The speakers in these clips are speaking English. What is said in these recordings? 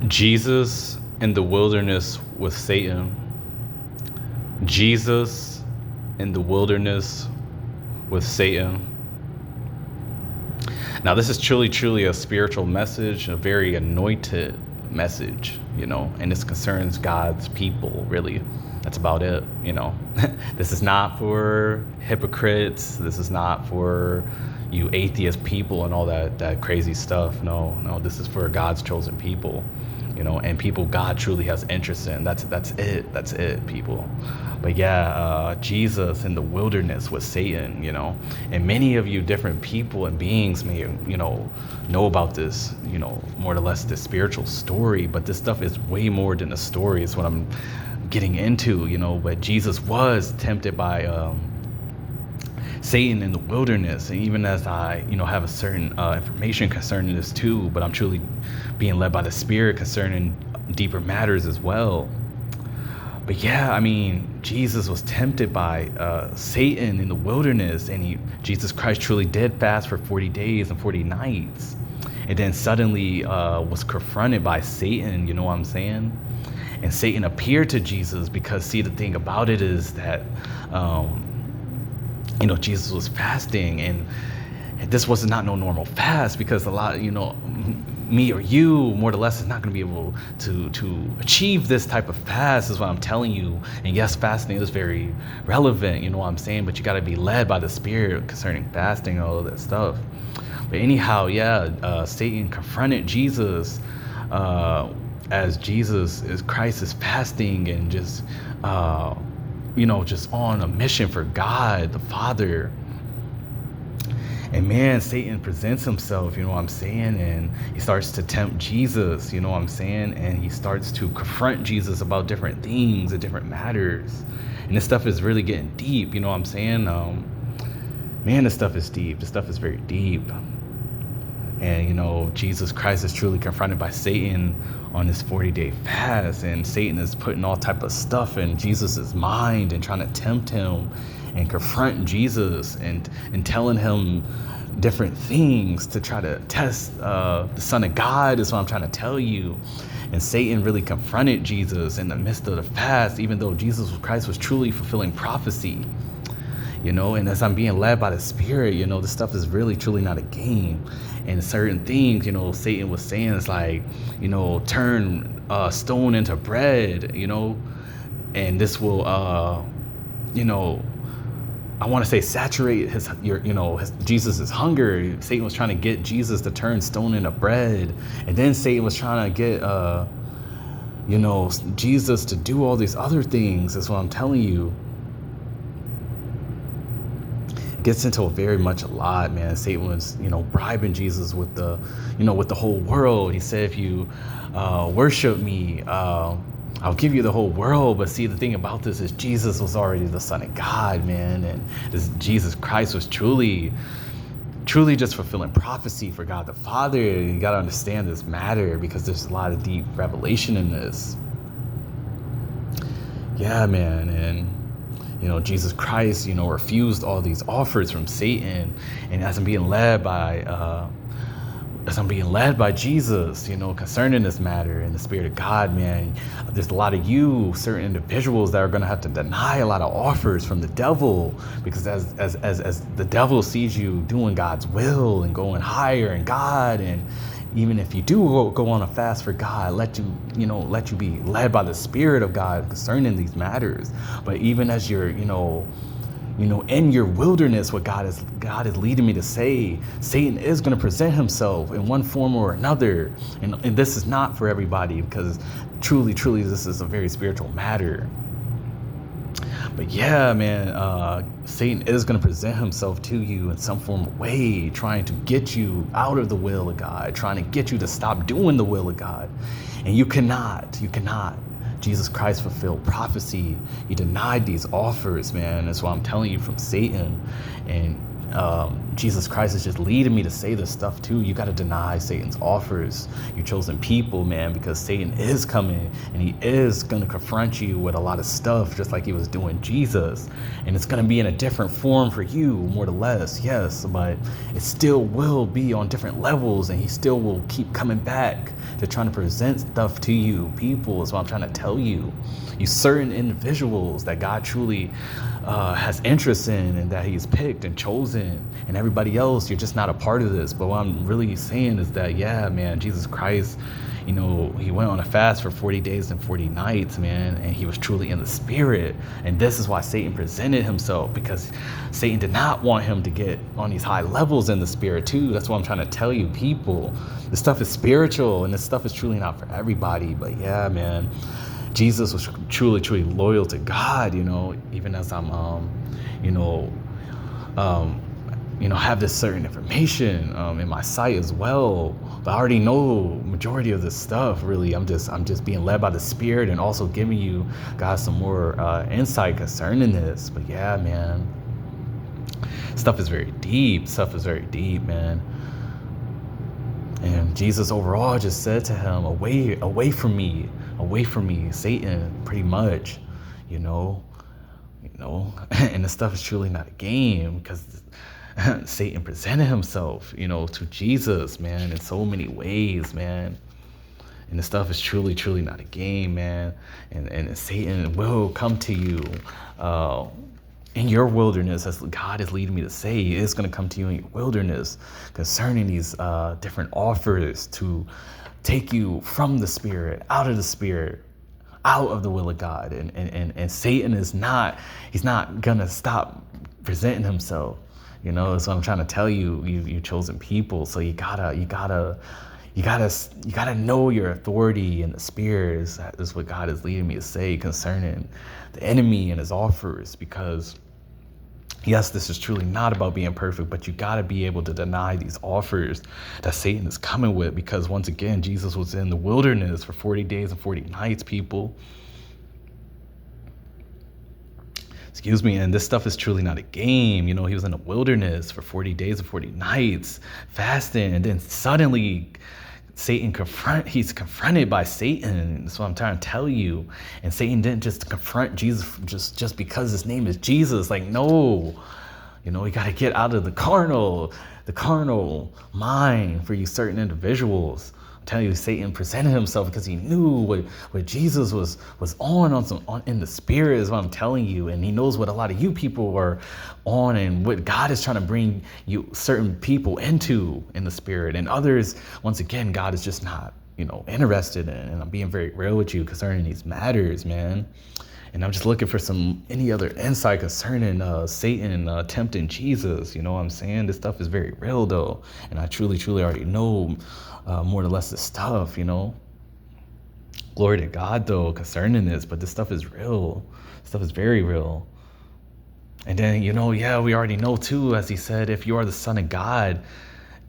Jesus in the wilderness with Satan. Jesus in the wilderness with Satan. Now, this is truly a spiritual message, a very anointed message, and this concerns God's people, really. That's about it, This is not for hypocrites. This is not for you atheist people and all that crazy stuff. No, this is for God's chosen people, and people God truly has interest in. That's it, people. But yeah, Jesus in the wilderness with Satan, and many of you different people and beings may, know about this, more or less this spiritual story, but this stuff is way more than a story. It's what I'm getting into, but Jesus was tempted by Satan in the wilderness. And even as I, have a certain information concerning this too, but I'm truly being led by the Spirit concerning deeper matters as well. But yeah, Jesus was tempted by Satan in the wilderness, and Jesus Christ truly did fast for 40 days and 40 nights. And then suddenly was confronted by Satan, you know what I'm saying? And Satan appeared to Jesus because, see, the thing about it is that, Jesus was fasting, and this was not no normal fast, because a lot, me or you, more or less, is not going to be able to achieve this type of fast, is what I'm telling you. And yes, fasting is very relevant, you know what I'm saying, but you got to be led by the Spirit concerning fasting and all of that stuff. But anyhow, Satan confronted Jesus as Christ is fasting and just, just on a mission for God, the Father. And man, Satan presents himself, you know what I'm saying? And he starts to tempt Jesus, you know what I'm saying? And he starts to confront Jesus about different things and different matters. And this stuff is really getting deep, you know what I'm saying? Man, this stuff is deep. This stuff is very deep. And, Jesus Christ is truly confronted by Satan on this 40-day fast. And Satan is putting all type of stuff in Jesus's mind and trying to tempt him and confront Jesus and telling him different things to try to test the Son of God, is what I'm trying to tell you. And Satan really confronted Jesus in the midst of the fast, even though Jesus Christ was truly fulfilling prophecy. And as I'm being led by the Spirit, this stuff is really truly not a game. And certain things, Satan was saying is like, turn stone into bread, and this will, I want to say saturate his Jesus's hunger. Satan was trying to get Jesus to turn stone into bread, and then Satan was trying to get, Jesus to do all these other things. That's what I'm telling you. Gets into very much a lot, man. Satan was, bribing Jesus with the, with the whole world. He said, if you worship me, I'll give you the whole world. But see, the thing about this is Jesus was already the Son of God, man. And Jesus Christ was truly just fulfilling prophecy for God the Father. You got to understand this matter, because there's a lot of deep revelation in this. Yeah, man. And Jesus Christ, refused all these offers from Satan. And as I'm being led by Jesus, concerning this matter and the Spirit of God, man, there's a lot of certain individuals that are going to have to deny a lot of offers from the devil, because as the devil sees you doing God's will and going higher in God, and even if you do go on a fast for God, let you be led by the Spirit of God concerning these matters. But even as you're, in your wilderness, what God is leading me to say, Satan is going to present himself in one form or another. And this is not for everybody, because truly, this is a very spiritual matter. But yeah, man, Satan is going to present himself to you in some form of way, trying to get you out of the will of God, trying to get you to stop doing the will of God. And you cannot. Jesus Christ fulfilled prophecy. He denied these offers, man. That's what I'm telling you from Satan. And Jesus Christ is just leading me to say this stuff too. You got to deny Satan's offers, you chosen people, man, because Satan is coming and he is going to confront you with a lot of stuff, just like he was doing Jesus. And it's going to be in a different form for you, more or less, yes, but it still will be on different levels, and he still will keep coming back to trying to present stuff to you, people, is what I'm trying to tell you. You certain individuals that God truly has interest in and that he's picked and chosen, and everybody else, you're just not a part of this. But what I'm really saying is that, yeah, man, Jesus Christ, you know, he went on a fast for 40 days and 40 nights, man, and he was truly in the spirit. And this is why Satan presented himself, because Satan did not want him to get on these high levels in the spirit too. That's what I'm trying to tell you, people. This stuff is spiritual, and this stuff is truly not for everybody. But yeah, man, Jesus was truly, truly loyal to God, you know, even as I'm, have this certain information in my sight as well. But I already know majority of this stuff, really. I'm just being led by the Spirit, and also giving you guys some more insight concerning this. But yeah, man, stuff is very deep. Stuff is very deep, man. And Jesus overall just said to him, away from me, Satan, pretty much, you know, and this stuff is truly not a game, because Satan presented himself, you know, to Jesus, man, in so many ways, man. And this stuff is truly, truly not a game, man. And Satan will come to you in your wilderness, as God is leading me to say. He is going to come to you in your wilderness concerning these different offers to take you from the Spirit, out of the Spirit, out of the will of God. And Satan is he's not going to stop presenting himself. You know, that's what I'm trying to tell you, you chosen people. So you gotta know your authority in the Spirit. Is what God is leading me to say concerning the enemy and his offers. Because yes, this is truly not about being perfect, but you gotta be able to deny these offers that Satan is coming with. Because once again, Jesus was in the wilderness for 40 days and 40 nights, people. Excuse me, and this stuff is truly not a game. You know, he was in the wilderness for 40 days and 40 nights, fasting, and then suddenly he's confronted by Satan. That's what I'm trying to tell you. And Satan didn't just confront Jesus just because his name is Jesus. Like, no, you know, you got to get out of the carnal mind for you certain individuals. I'm telling you, Satan presented himself because he knew what Jesus was on in the Spirit, is what I'm telling you. And he knows what a lot of you people are on, and what God is trying to bring you certain people into in the Spirit. And others, once again, God is just not, you know, interested in. And I'm being very real with you concerning these matters, man. And I'm just looking for any other insight concerning Satan tempting Jesus. You know what I'm saying? This stuff is very real, though. And I truly, truly already know more or less this stuff, you know. Glory to God, though, concerning this. But this stuff is real. Stuff is very real. And then, you know, yeah, we already know, too, as he said, if you are the Son of God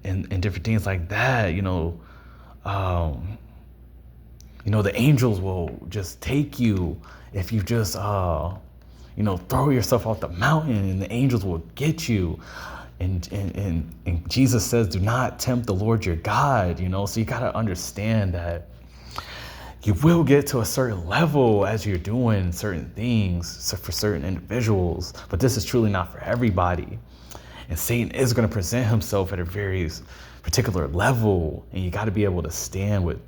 and different things like that, you know, the angels will just take you if you just, throw yourself off the mountain, and the angels will get you. And Jesus says, do not tempt the Lord your God, you know. So you got to understand that you will get to a certain level as you're doing certain things for certain individuals, but this is truly not for everybody. And Satan is going to present himself at a very particular level, and you got to be able to stand with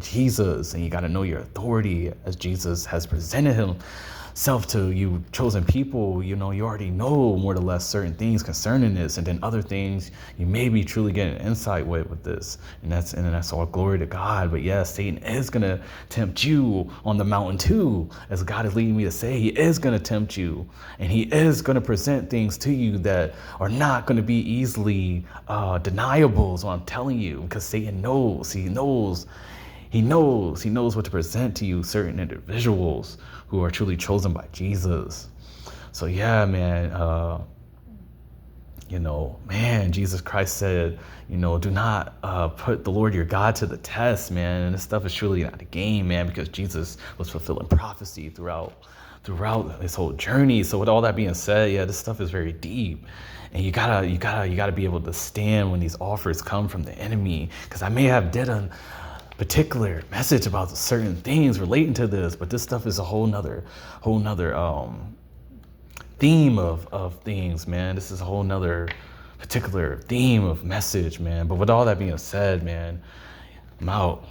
Jesus, and you got to know your authority as Jesus has presented himself to you chosen people. You know, you already know more or less certain things concerning this, and then other things you may be truly getting insight with this, and that's all glory to God. But yeah, Satan is gonna tempt you on the mountain too, as God is leading me to say. He is gonna tempt you, and he is gonna present things to you that are not gonna be easily deniable, is what I'm telling you, because Satan knows. He knows what to present to you, certain individuals who are truly chosen by Jesus. So yeah, man, Jesus Christ said, do not put the Lord your God to the test, man. And this stuff is truly not a game, man, because Jesus was fulfilling prophecy throughout throughout this whole journey. So with all that being said, yeah, this stuff is very deep. And you gotta be able to stand when these offers come from the enemy. Because I may have did a particular message about certain things relating to this, but this stuff is a whole nother theme of things, man. This is a whole nother particular theme of message, man. But with all that being said, man, I'm out.